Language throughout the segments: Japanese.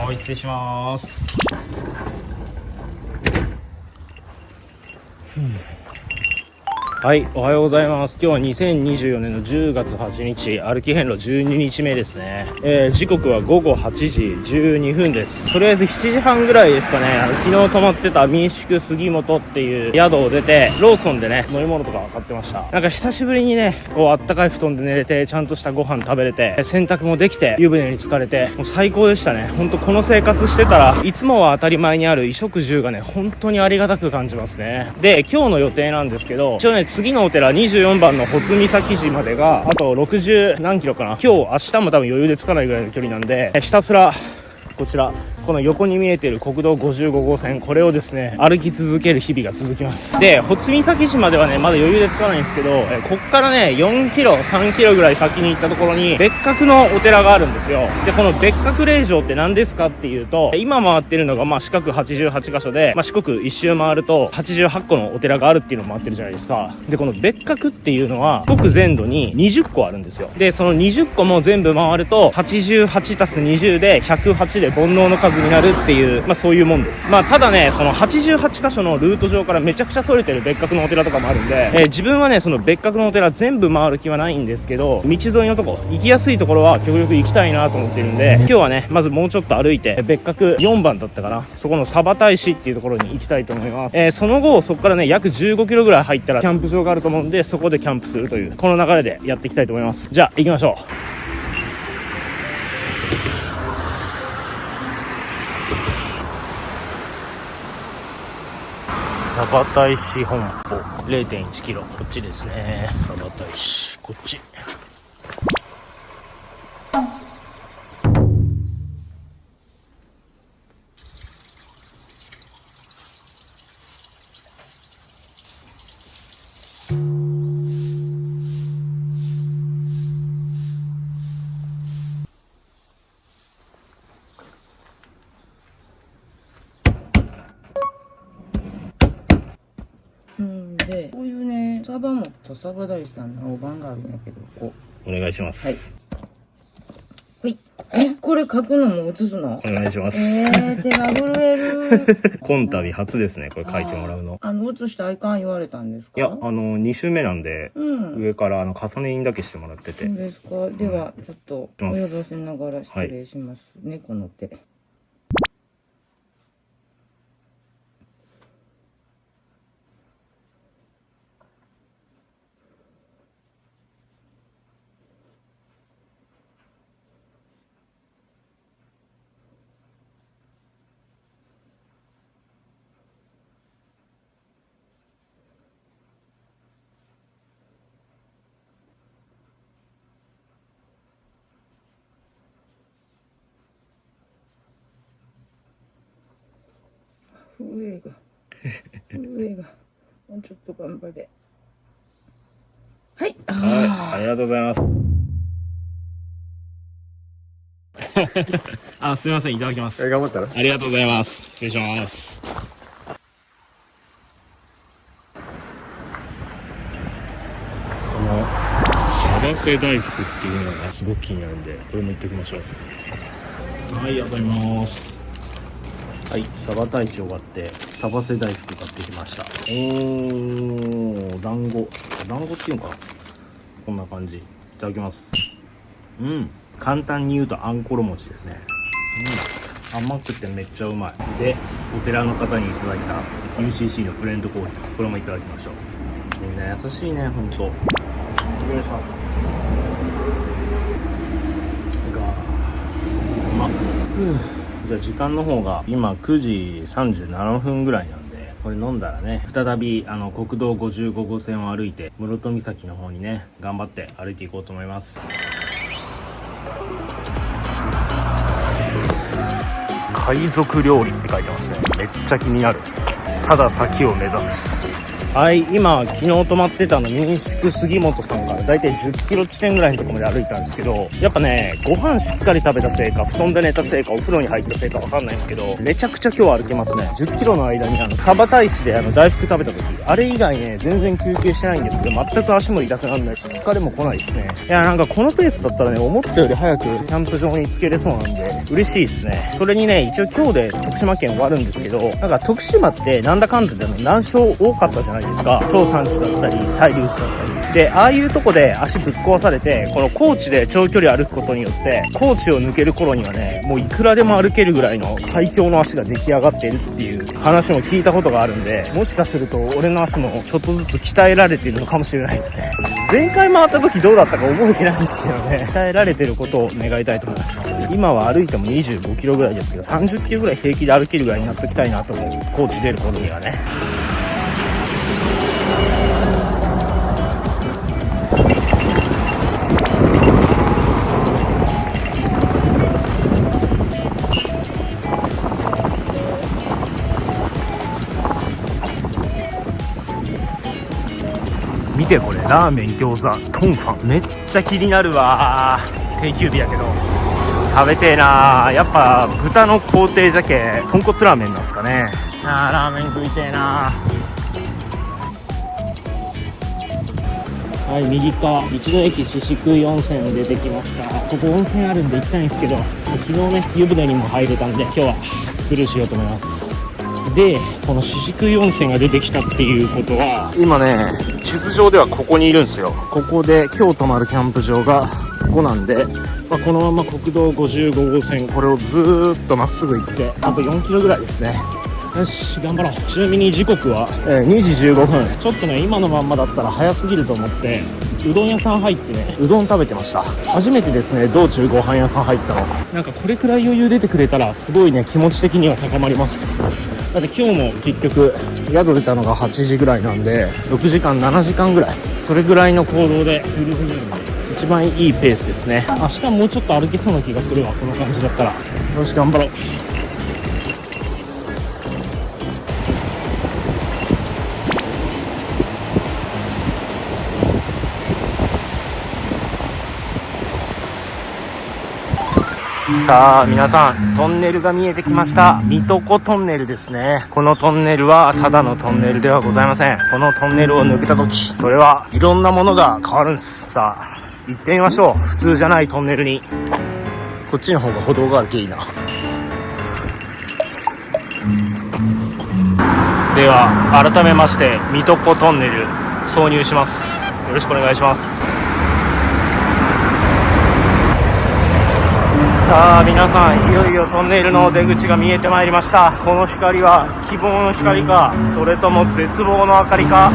はい、失礼します。はい、おはようございます。今日は2024年の10月8日、歩き遍路12日目ですね。時刻は午後8時12分です。とりあえず7時半ぐらいですかね、昨日泊まってた民宿杉本っていう宿を出て、ローソンでね、飲み物とか買ってました。なんか久しぶりにね、こうあったかい布団で寝れて、ちゃんとしたご飯食べれて、洗濯もできて、湯船に浸かれて、もう最高でしたね。ほんとこの生活してたら、いつもは当たり前にある衣食住がね、本当にありがたく感じますね。で、今日の予定なんですけど、一応ね、次のお寺24番の穂積岬寺までがあと60何キロかな。今日明日も多分余裕で着かないぐらいの距離なんで、ひたすらこちらこの横に見えている国道55号線、これをですね歩き続ける日々が続きます。で、穂積岬寺まではねまだ余裕で着かないんですけど、こっからね4キロ3キロぐらい先に行ったところに別格のお寺があるんですよ。で、この別格霊場って何ですかっていうと、今回ってるのが四国88カ所で、四国一周回ると88個のお寺があるっていうのを回ってるじゃないですか。で、この別格っていうのは四国全土に20個あるんですよ。で、その20個も全部回ると88たす20で108で煩悩の数になるっていう、そういうもんです。ただね、この88カ所のルート上からめちゃくちゃ逸れてる別格のお寺とかもあるんで、自分はねその別格のお寺全部回る気はないんですけど、道沿いのとこ行きやすいところは極力行きたいなと思ってるんで、今日はねまずもうちょっと歩いて別格4番だったかな、そこの鯖大師っていうところに行きたいと思います。その後そこからね約15キロぐらい入ったらキャンプ場があると思うんで、そこでキャンプするというこの流れでやっていきたいと思います。じゃあ行きましょう。鯖大師本舗 0.1 キロ、こっちですね。鯖大師こっち。で、こういうね、サバモとサバ大師さんの大判があるんだけど、お願いします。はい。これ書くのも写すの？お願いします。手が震える。今度初ですね、これ書いてもらうの。写したらいかん言われたんですか？いや、2週目なんで、上から重ね印だけしてもらってて。そうですか。では、ちょっと及ばせながら失礼しますね、この手。上がもうちょっと頑張れ。はい、ありがとうございます。すみません、いただきます。頑張ったら。ありがとうございます。失礼します。このサバセ大福っていうのがすごく気になるんで、これもいっておきましょう。はい、ありがとうございます。はい、サバ大地終わってサバセ大福買ってきました。団子っていうのかな、こんな感じ。いただきます。簡単に言うとあんころ餅ですね。甘くてめっちゃうまい。で、お寺の方にいただいた UCC のブレンドコーヒー、これもいただきましょう。みんな優しいね、ほんと。よいしょ。うまっ。じゃあ時間の方が今9時37分ぐらいなんで、これ飲んだらね、再び国道55号線を歩いて室戸岬の方にね頑張って歩いていこうと思います。海賊料理って書いてますね。めっちゃ気になる。ただ先を目指す。はい、今昨日泊まってた民宿杉本さんからだいたい10キロ地点ぐらいのところまで歩いたんですけど、やっぱね、ご飯しっかり食べたせいか、布団で寝たせいか、お風呂に入ったせいかわかんないんですけど、めちゃくちゃ今日歩けますね。10キロの間にサバ大使で大福食べた時、あれ以外ね、全然休憩してないんですけど、全く足も痛くならないし、疲れも来ないですね。いや、なんかこのペースだったらね、思ったより早くキャンプ場に着けれそうなんで、嬉しいですね。それにね、一応今日で徳島県終わるんですけど、なんか徳島ってなんだかんだで難所多かったじゃないですか。長山地だったり、大流地だったり。で、ああいうとこで足ぶっ壊されて、この高地で長距離歩くことによって、高地を抜ける頃にはね、もういくらでも歩けるぐらいの最強の足が出来上がっているっていう話も聞いたことがあるんで、もしかすると俺の足もちょっとずつ鍛えられているのかもしれないですね。前回回った時どうだったか覚えてないんですけどね、鍛えられてることを願いたいと思います。今は歩いても25キロぐらいですけど、30キロぐらい平気で歩けるぐらいになっておきたいなと思う。高地出る頃にはね。見てこれ、ラーメン、餃子、トンファン、めっちゃ気になるわ。定休日やけど食べてえな。やっぱ豚の工程じゃけ豚骨ラーメンなんですかね。ラーメン食いてえな。はい、右側道の駅宍喰温泉出てきました。ここ温泉あるんで行きたいんですけど、昨日ね湯船にも入れたんで今日はスルーしようと思います。で、この宍喰温泉が出てきたっていうことは、今ね地図上ではここにいるんですよ。ここで今日泊まるキャンプ場がここなんで、このまま国道55号線これをずーっとまっすぐ行ってあと4キロぐらいですね。よし頑張ろう。ちなみに時刻は、2時15分。ちょっとね今のまんまだったら早すぎると思ってうどん屋さん入ってねうどん食べてました。初めてですね、道中ご飯屋さん入ったの。なんかこれくらい余裕出てくれたらすごいね気持ち的には高まります。だって今日も結局宿出たのが8時ぐらいなんで6時間7時間ぐらい、それぐらいの行動でフルフルなんで一番いいペースですね。明日もうちょっと歩けそうな気がするわ、この感じだったら。よし頑張ろう。さあ皆さん、トンネルが見えてきました。水戸トンネルですね。このトンネルはただのトンネルではございません。このトンネルを抜けた時、それはいろんなものが変わるんです。さあ行ってみましょう。普通じゃないトンネルに。こっちの方が歩道があるけいいな。では改めまして水戸トンネル挿入します。よろしくお願いします。さあ皆さん、いよいよトンネルの出口が見えてまいりました。この光は希望の光か、それとも絶望の明かりか。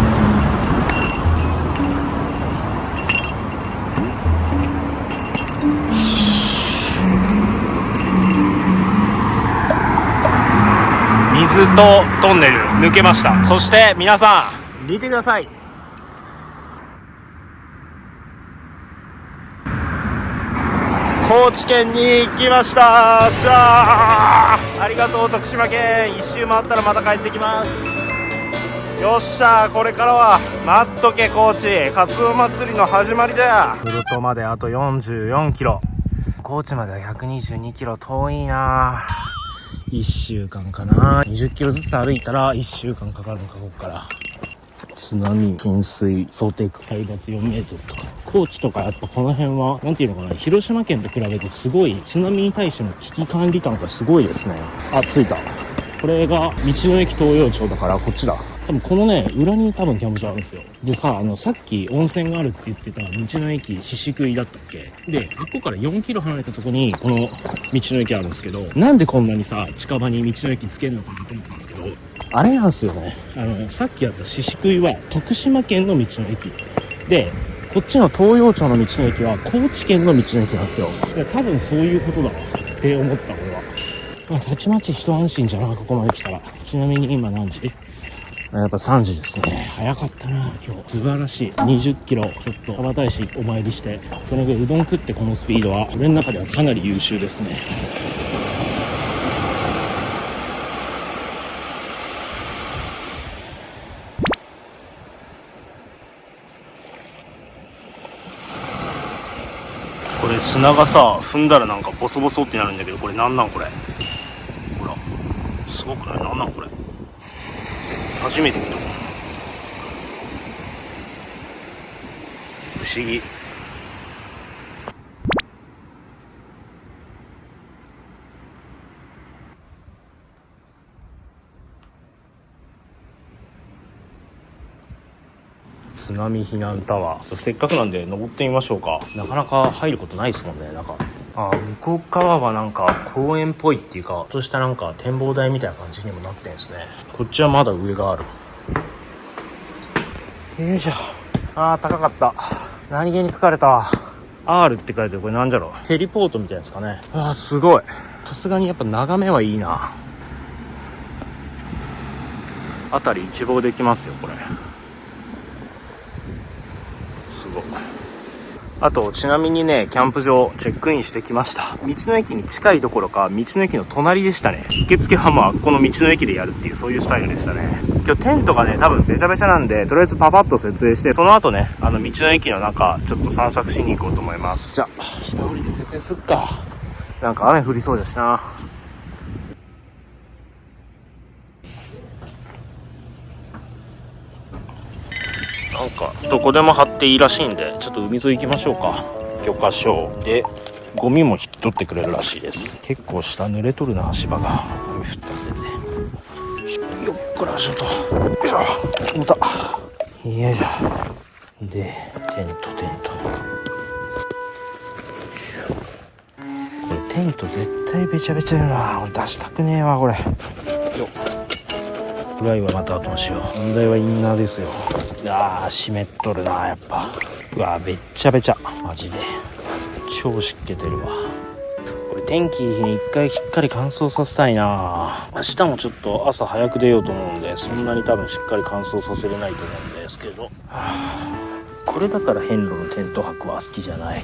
水戸トンネル抜けました。そして皆さん見てください。高知県に行きました。しゃー、ありがとう徳島県。一周回ったらまた帰ってきます。よっしゃー、これからは待っとけ高知、カツオ祭りの始まりじゃ。室戸まであと44キロ、高知までは122キロ、遠いな。1週間かな。20キロずつ歩いたら1週間かかるのか、ここから。津波、浸水想定海抜4メートルとか。高知とかやっぱこの辺はなんていうのかな、広島県と比べてすごい津波に対しての危機管理感がすごいですね。あ、着いた。これが道の駅東洋町だから、こっちだ。多分このね裏に多分キャンプ場あるんですよ。でさ、さっき温泉があるって言ってた道の駅宍喰だったっけで、ここから4キロ離れたとこにこの道の駅あるんですけど、なんでこんなにさ近場に道の駅つけるのかなと思ったんですけど、あれなんですよね、さっきやった宍喰は徳島県の道の駅で、こっちの東洋町の道の駅は高知県の道の駅なんですよ。で多分そういうことだわって思った俺は。まあ、たちまち一安心じゃな、ここまで来たら。ちなみに今何時？やっぱ3時ですね。早かったな今日。素晴らしい。20キロちょっと浜大師お参りして、その後うどん食ってこのスピードは俺の中ではかなり優秀ですね。砂がさ踏んだらなんかボソボソってなるんだけど、これなんなんこれ。ほらすごくない？なんなんこれ。初めて見た。不思議。津波避難タワー、せっかくなんで登ってみましょうか。なかなか入ることないですもんね。なんか向こう側はなんか公園っぽいっていうか、ちょっとしたなんか展望台みたいな感じにもなってんですね。こっちはまだ上がある。よいしょ。高かった。何気に疲れた。 R って書いてる。これなんじゃろう。ヘリポートみたいなやつかね。すごい。さすがにやっぱ眺めはいいな。辺り一望できますよこれ。あとちなみにね、キャンプ場チェックインしてきました。道の駅に近いどころか道の駅の隣でしたね。受付はもうこの道の駅でやるっていう、そういうスタイルでしたね。今日テントがね多分べちゃべちゃなんで、とりあえずパパッと設営して、その後ね道の駅の中ちょっと散策しに行こうと思います。じゃあ下降りて設営すっか。なんか雨降りそうだしな。なんかどこでも張っていいらしいんで、ちょっと海沿い行きましょうか。許可証でゴミも引き取ってくれるらしいです。結構下濡れとるな、足場が雨降ったせいで。よっこらしょと。よいしょ。重た。よいしょ。でテントこれテント絶対べちゃべちゃやな。俺出したくねえわこれ。よフライはまた後にしよう。問題はインナーですよ。湿っとるなやっぱ。べっちゃべちゃマジで超湿気てるわ。これ天気いい日に一回しっかり乾燥させたいな。明日もちょっと朝早く出ようと思うんで、そんなに多分しっかり乾燥させれないと思うんですけど、これだから遍路のテント泊は好きじゃない。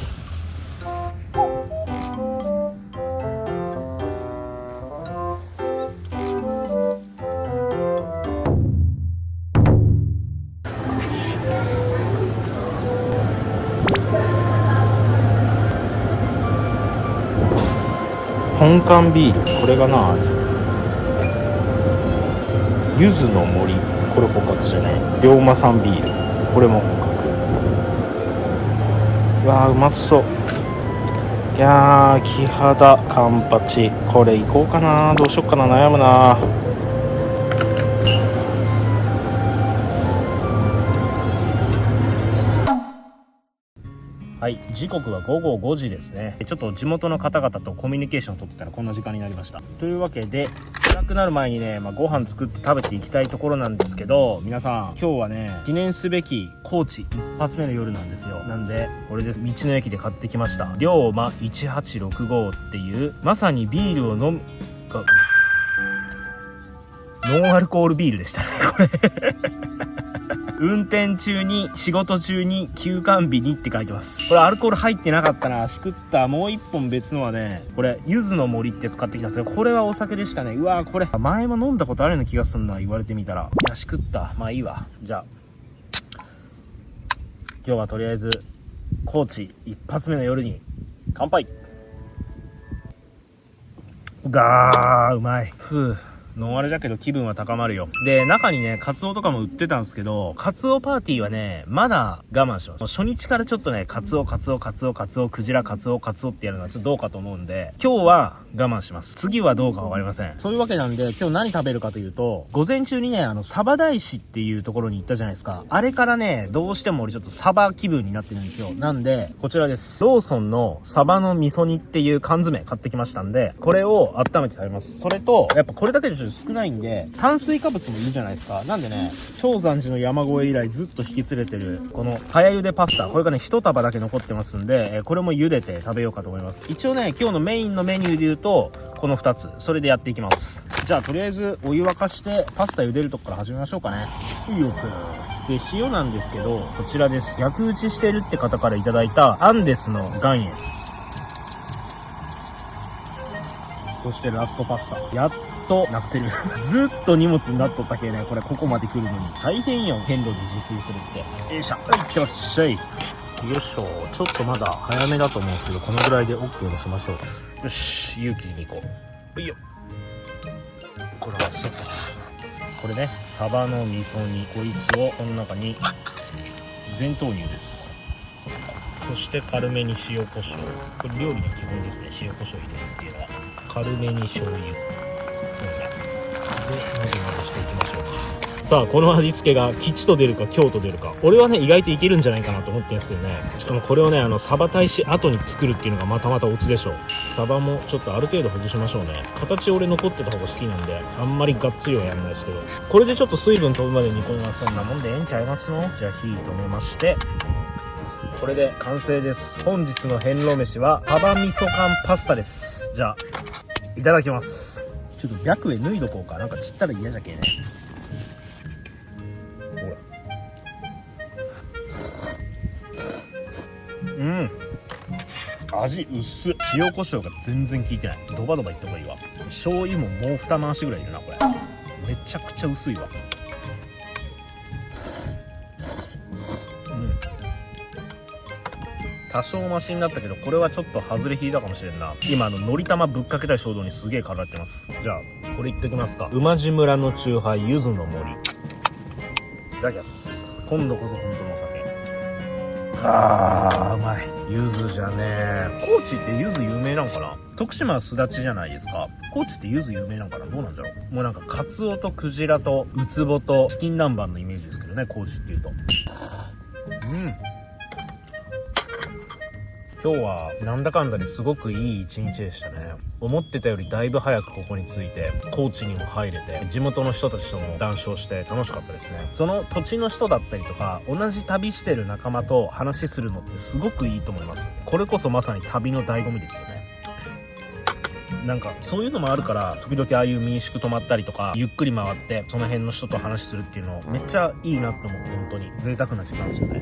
本館ビール、これがな柚子の森、これ捕獲じゃない。龍馬産ビール、これも捕獲。うまそう。木肌カンパチ、これ行こうかな。どうしよっかな、悩むな。はい、時刻は午後5時ですね。ちょっと地元の方々とコミュニケーションを取ってたらこんな時間になりました。というわけで暗くなる前にね、ご飯作って食べていきたいところなんですけど、皆さん今日はね記念すべき高知一発目の夜なんですよ。なんでこれです。道の駅で買ってきました龍馬1865っていう、まさにビールを飲むノンアルコールビールでしたねこれ運転中に、仕事中に、休館日にって書いてます。これアルコール入ってなかったな。しくった。もう一本別のはね、これ柚子の森って使ってきたんですけど、これはお酒でしたね。これ前も飲んだことあるような気がすんな、言われてみたら。しくった。まあいいわ。じゃあ今日はとりあえず高知一発目の夜に乾杯。うまい。ノンアルだけど気分は高まるよ。で、中にね、カツオとかも売ってたんですけど、カツオパーティーはね、まだ我慢します。初日からちょっとね、カツオ、クジラ、カツオってやるのはちょっとどうかと思うんで、今日は我慢します。次はどうかわかりません。そういうわけなんで、今日何食べるかというと、午前中にね、サバ大師っていうところに行ったじゃないですか。あれからね、どうしても俺ちょっとサバ気分になってるんですよ。なんで、こちらです。ローソンのサバの味噌煮っていう缶詰買ってきましたんで、これを温めて食べます。それと、やっぱこれだけで少ないんで、炭水化物もいるじゃないですか。なんでね、長山寺の山越え以来ずっと引き連れてるこの早茹でパスタ、これがね一束だけ残ってますんで、これも茹でて食べようかと思います。一応ね、今日のメインのメニューで言うとこの2つ、それでやっていきます。じゃあとりあえずお湯沸かしてパスタ茹でるとこから始めましょうかね。よくで、塩なんですけど、こちらです。逆打ちしてるって方からいただいたアンデスの岩塩、そしてラストパスタ、やっとなくせるずっと荷物になっとったけね、これここまで来るのに大変よ、遍路で自炊するって。よいしょ、はい、いってらっしゃい。よいしょ。ちょっとまだ早めだと思うんですけど、このぐらいで OK にしましょう。よし、勇気に行こう。いいよ。これはセット。これね、サバの味噌煮、こいつをこの中に全投入です。そして軽めに塩コショウ。これ料理の基本ですね。塩コショウ入れるっていうのは。軽めに醤油。で、混ぜ混ぜしていきましょうか。さあ、この味付けが吉と出るか凶と出るか。俺はね、意外といけるんじゃないかなと思ってるんですけどね。しかもこれをね、サバ大使後に作るっていうのがまたまたオツでしょう。サバもちょっとある程度ほぐしましょうね。形俺残ってた方が好きなんで、あんまりがっつりはやんないですけど。これでちょっと水分飛ぶまで煮込みます。そんなもんでええんちゃいますの？じゃあ火止めまして。これで完成です。本日の変路飯はサバ味噌缶パスタです。じゃあいただきます。ちょっと白衣脱いどこうか。なんか散ったら嫌じゃけね。ほら、味薄っ。塩コショウが全然効いてない。ドバドバいった方がいいわ。醤油ももう二回しぐらいいるな。これめちゃくちゃ薄いわ。多少マシになったけど、これはちょっと外れ引いたかもしれんな。今のり玉ぶっかけたい衝動にすげえかかってます。じゃあこれいってきますか。馬路村のチューハイゆずの森。いただきます。今度こそ本当のお酒。うまい。ゆずじゃねえ。高知ってゆず有名なんかな。徳島はすだちじゃないですか。高知ってゆず有名なんかな。どうなんだろう。もうなんかカツオとクジラとウツボとチキン南蛮のイメージですけどね、高知っていうと。今日はなんだかんだですごくいい一日でしたね。思ってたよりだいぶ早くここに着いて、高知にも入れて、地元の人たちとも談笑して楽しかったですね。その土地の人だったりとか、同じ旅してる仲間と話するのってすごくいいと思います。これこそまさに旅の醍醐味ですよね。なんかそういうのもあるから、時々ああいう民宿泊まったりとか、ゆっくり回ってその辺の人と話するっていうのめっちゃいいなって思って、本当に贅沢な時間ですよね。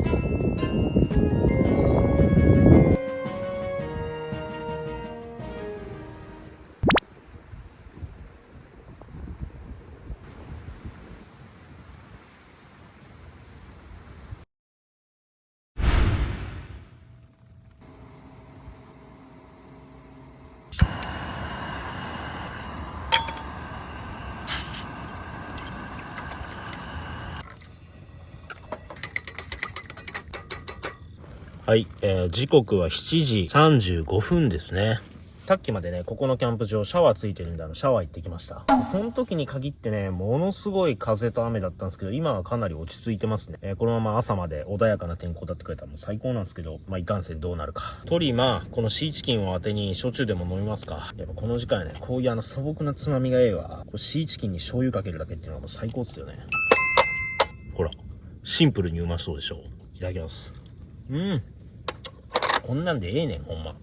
はい、時刻は7時35分ですね。さっきまでね、ここのキャンプ場シャワーついてるんで、シャワー行ってきました。でその時に限ってね、ものすごい風と雨だったんですけど、今はかなり落ち着いてますね。このまま朝まで穏やかな天候だってくれたらもう最高なんですけど、まあいかんせんどうなるか。トリマー、このシーチキンを当てに焼酎でも飲みますか。やっぱこの時間やね、こういう素朴なつまみがええわ。これシーチキンに醤油かけるだけっていうのはもう最高っすよね。ほら、シンプルにうまそうでしょ。いただきます。こんなんでええねん、ほんま。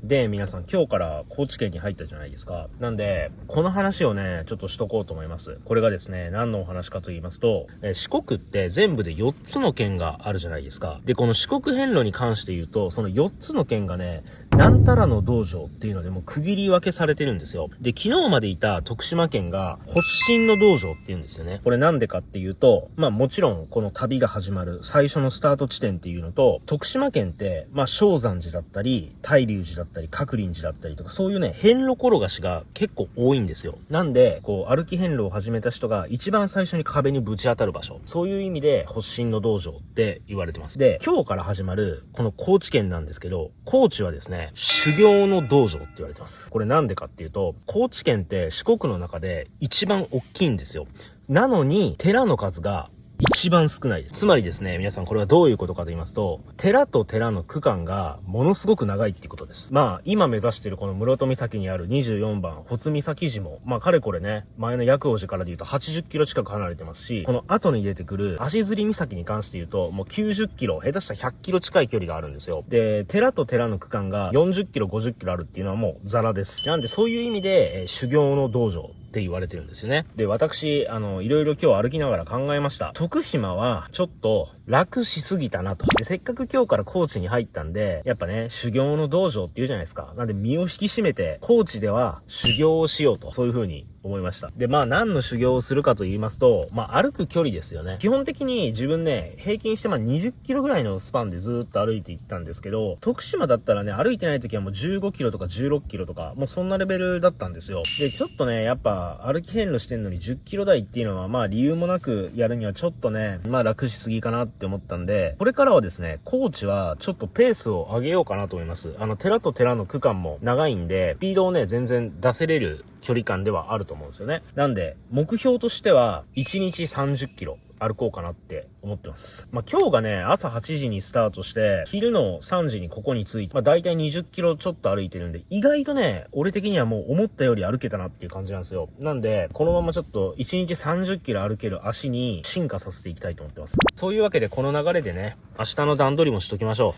で、皆さん今日から高知県に入ったじゃないですか。なんで、この話をね、ちょっとしとこうと思います。これがですね、何のお話かと言いますと、四国って全部で4つの県があるじゃないですか。で、この四国遍路に関して言うと、その4つの県がね、なんたらの道場っていうのでもう区切り分けされてるんですよ。で、昨日までいた徳島県が発信の道場っていうんですよね。これなんでかっていうと、まあもちろんこの旅が始まる最初のスタート地点っていうのと、徳島県って、まあ正山寺だったり、大龍寺だったり、鶴林寺だったりとか、そういうね、遍路転がしが結構多いんですよ。なんで、こう歩き遍路を始めた人が一番最初に壁にぶち当たる場所。そういう意味で発信の道場って言われてます。で、今日から始まるこの高知県なんですけど、高知はですね、修行の道場って言われてます。これなんでかっていうと、高知県って四国の中で一番大きいんですよ。なのに、寺の数が一番少ないです。つまりですね、皆さんこれはどういうことかと言いますと、寺と寺の区間がものすごく長いっていうことです。まあ、今目指しているこの室戸岬にある24番、穂積岬寺も、まあ、かれこれね、前の薬王寺からで言うと80キロ近く離れてますし、この後に出てくる足摺岬に関して言うと、もう90キロ、下手したら100キロ近い距離があるんですよ。で、寺と寺の区間が40キロ、50キロあるっていうのはもうザラです。なんでそういう意味で、修行の道場って言われてるんですよね。で、私、いろいろ今日歩きながら考えました。徳島はちょっと楽しすぎたなと。で、せっかく今日から高知に入ったんで、やっぱね、修行の道場って言うじゃないですか。なんで身を引き締めて、高知では修行をしようと。そういう風に思いました。で、まあ何の修行をするかと言いますと、まあ歩く距離ですよね。基本的に自分ね、平均してまあ20キロぐらいのスパンでずーっと歩いていったんですけど、徳島だったらね、歩いてない時はもう15キロとか16キロとか、もうそんなレベルだったんですよ。で、ちょっとね、やっぱ歩き遍路してんのに10キロ台っていうのはまあ理由もなくやるにはちょっとね、まあ楽しすぎかなって思ったんで、これからはですね、高知はちょっとペースを上げようかなと思います。寺と寺の区間も長いんで、スピードをね、全然出せれる距離感ではあると思うんですよね。なんで、目標としては、1日30キロ歩こうかなって思ってます。まあ、今日がね、朝8時にスタートして、昼の3時にここに着いて、まあ、大体20キロちょっと歩いてるんで、意外とね、俺的にはもう思ったより歩けたなっていう感じなんですよ。なんで、このままちょっと1日30キロ歩ける足に進化させていきたいと思ってます。そういうわけで、この流れでね、明日の段取りもしときましょ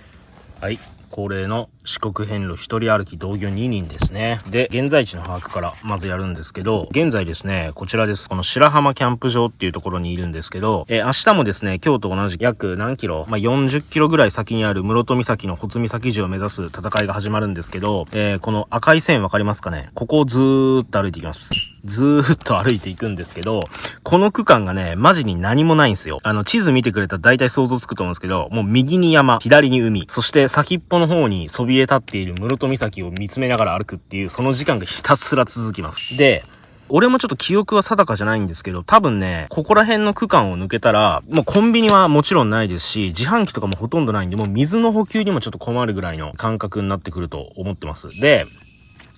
う。はい。恒例の四国遍路一人歩き同居2人ですね。で、現在地の把握からまずやるんですけど、現在ですね、こちらです。この白浜キャンプ場っていうところにいるんですけど、明日もですね、今日と同じ約何キロ、まあ、40キロぐらい先にある室戸岬の穂積岬寺を目指す戦いが始まるんですけど、この赤い線わかりますかね？ここをずーっと歩いていきます。ずーっと歩いていくんですけど、この区間がね、マジに何もないんですよ。地図見てくれたら大体想像つくと思うんですけど、もう右に山、左に海、そして先っぽの方にそびえ立っている室戸岬を見つめながら歩くっていう、その時間がひたすら続きます。で、俺もちょっと記憶は定かじゃないんですけど、多分ね、ここら辺の区間を抜けたら、もうコンビニはもちろんないですし、自販機とかもほとんどないんで、もう水の補給にもちょっと困るぐらいの感覚になってくると思ってます。で、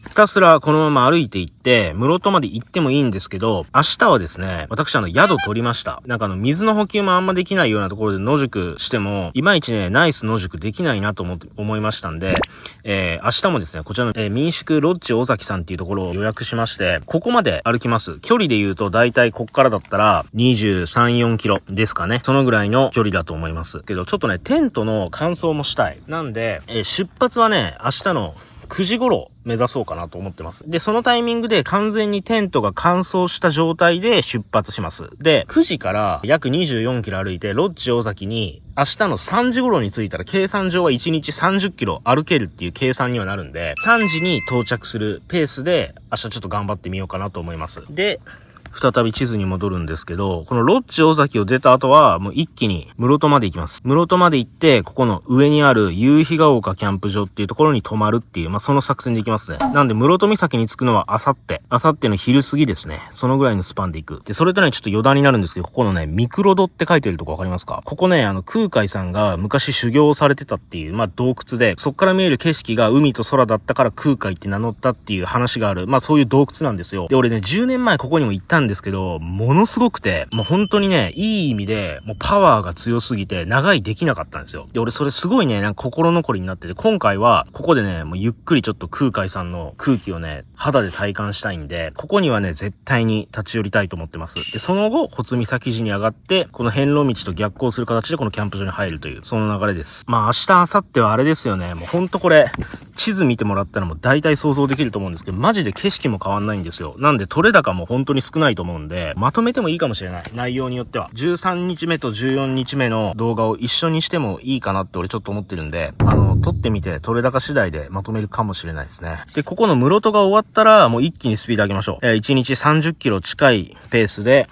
ひたすらこのまま歩いていって、室戸まで行ってもいいんですけど、明日はですね、私宿取りました。なんか水の補給もあんまできないようなところで野宿しても、いまいちね、ナイス野宿できないなと思いましたんで、明日もですね、こちらの、民宿ロッジ大崎さんっていうところを予約しまして、ここまで歩きます。距離で言うと、だいたいこっからだったら、23、4キロですかね。そのぐらいの距離だと思います。けど、ちょっとね、テントの乾燥もしたい。なんで、出発はね、明日の9時頃目指そうかなと思ってます。で、そのタイミングで完全にテントが乾燥した状態で出発します。で、9時から約24キロ歩いて、ロッジ大崎に明日の3時頃に着いたら計算上は1日30キロ歩けるっていう計算にはなるんで、3時に到着するペースで明日ちょっと頑張ってみようかなと思います。で、再び地図に戻るんですけど、このロッジ大崎を出た後は、もう一気に室戸まで行きます。室戸まで行って、ここの上にある夕日が丘キャンプ場っていうところに泊まるっていう、まあ、その作戦で行きますね。なんで、室戸岬に着くのはあさっての昼過ぎですね。そのぐらいのスパンで行く。で、それとね、ちょっと余談になるんですけど、ここのね、ミクロドって書いてるとこわかりますか？ここね、空海さんが昔修行をされてたっていう、まあ、洞窟で、そっから見える景色が海と空だったから空海って名乗ったっていう話がある、まあ、そういう洞窟なんですよ。で、俺ね、10年前ここにも行ったんですけど、ものすごくて、もう本当にね、いい意味で、もうパワーが強すぎて、長居できなかったんですよ。で、俺それすごいね、なんか心残りになってて、今回は、ここでね、もうゆっくりちょっと空海さんの空気をね、肌で体感したいんで、ここにはね、絶対に立ち寄りたいと思ってます。で、その後、穂積岬寺に上がって、この遍路道と逆行する形でこのキャンプ場に入るという、その流れです。まあ明日、明後日はあれですよね、もうほんとこれ、地図見てもらったらもう大体想像できると思うんですけど、マジで景色も変わんないんですよ。なんで、取れ高も本当に少ないと思うんで、まとめてもいいかもしれない。内容によっては。13日目と14日目の動画を一緒にしてもいいかなって俺ちょっと思ってるんで、撮ってみて取れ高次第でまとめるかもしれないですね。で、ここの室戸が終わったら、もう一気にスピード上げましょう。1日30キロ近いペースで、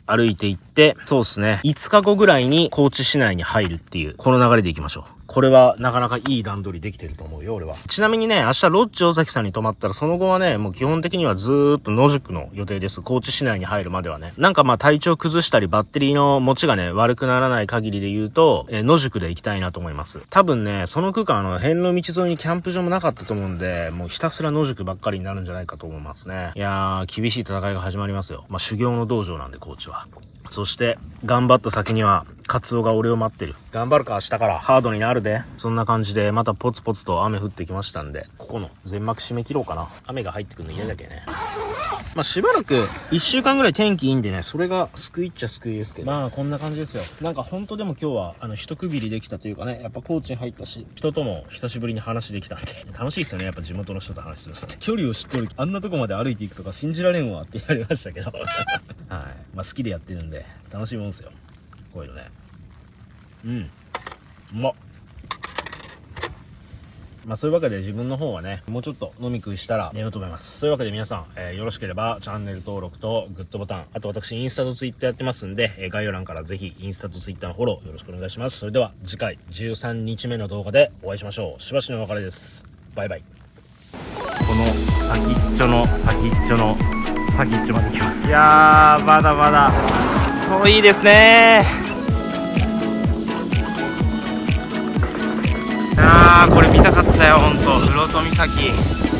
歩いていって、そうですね。5日後ぐらいに高知市内に入るっていう、この流れでいきましょう。これはなかなかいい段取りできてると思うよ、俺は。ちなみにね、明日ロッジ大崎さんに泊まったら、その後はね、もう基本的にはずーっと野宿の予定です。高知市内に入るまではね。なんかまあ体調崩したり、バッテリーの持ちがね、悪くならない限りで言うと、野宿で行きたいなと思います。多分ね、その区間遍路道沿いにキャンプ場もなかったと思うんで、もうひたすら野宿ばっかりになるんじゃないかと思いますね。いやー、厳しい戦いが始まりますよ。まあ修行の道場なんで、高知は。そして、頑張った先には、カツオが俺を待ってる。頑張るか明日からハードになるで。そんな感じで、またポツポツと雨降ってきましたんで、ここの全幕締め切ろうかな。雨が入ってくるの嫌だけね。まあしばらく1週間ぐらい天気いいんでね、それが救いっちゃ救いですけど。まあこんな感じですよ。なんかほんとでも今日は一区切りできたというかね、やっぱ高知に入ったし、人とも久しぶりに話できたんで、楽しいですよね、やっぱ地元の人と話するのって。距離を知っとる、あんなとこまで歩いていくとか信じられんわってやりましたけど。はい。まあ好きでやってるんで、楽しいもんですよ。こういうのね。うん。うまっ。そういうわけで自分の方はね、もうちょっと飲み食いしたら寝ようと思います。そういうわけで皆さん、よろしければチャンネル登録とグッドボタン、あと私インスタとツイッターやってますんで、概要欄からぜひインスタとツイッターのフォローよろしくお願いします。それでは次回13日目の動画でお会いしましょう。しばしのお別れです。バイバイ。この先っちょの先っちょの先っちょまで来ます。いやー、まだまだ遠いですね。これ見たかったよ、ほんと。室戸岬。